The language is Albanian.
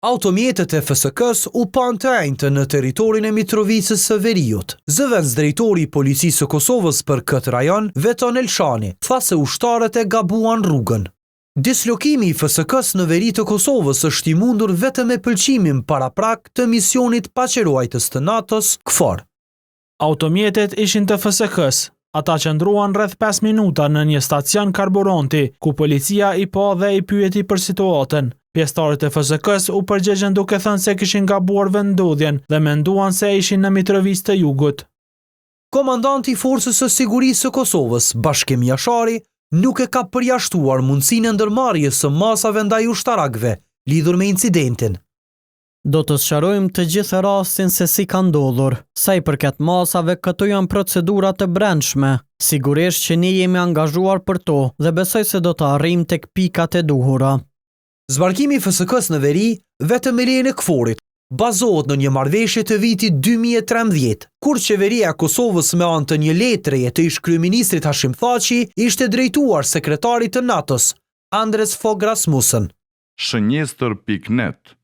Automjetet e FSK-s u pan të enjtë në teritorin e Mitrovicës së Veriut. Zëvendës drejtori i Policisë së Kosovës për këtë rajon, Veton Elshani, tha se ushtarët e gabuan rrugën. Dislokimi i FSK-s në veri të Kosovës është i mundur vetëm me pëlqimin paraprak të misionit paqëruajtës të NATO-s, KFOR. Automjetet ishin të FSK-s. Ata qëndruan rreth 5 minuta në një stacion karburanti, ku policia i pa dhe i pyeti për situatën. Pjesëtarët e FSK-s u përgjigjen duke thënë se kishin gabuar vendodhjen dhe menduan se ishin në Mitrovicë të Jugut. Komandanti i Forcës së Sigurisë së Kosovës, Bashkim Jashari, nuk e ka përjashtuar mundësinë e ndërmarrjes së masave ndaj ushtarakëve lidhur me incidentin. Do të sqarojmë të gjithë rastin se si ka ndodhur. Sa i përket masave, këto janë procedura të brendshme. Sigurisht që ne jemi angazhuar për to dhe besoj se do të arrijmë tek pikat e duhura. Zbarkimi i FSK-s në veri, vetëm me lejen e KFOR-it, bazohet në një marrëveshje të vitit 2013, kur qeveria e Kosovës me anë të një letreje të ish kryeministrit Hashim Thaçi ishte drejtuar sekretarit të NATO-s, Anders Fogh Rasmussen. Shënjestër.net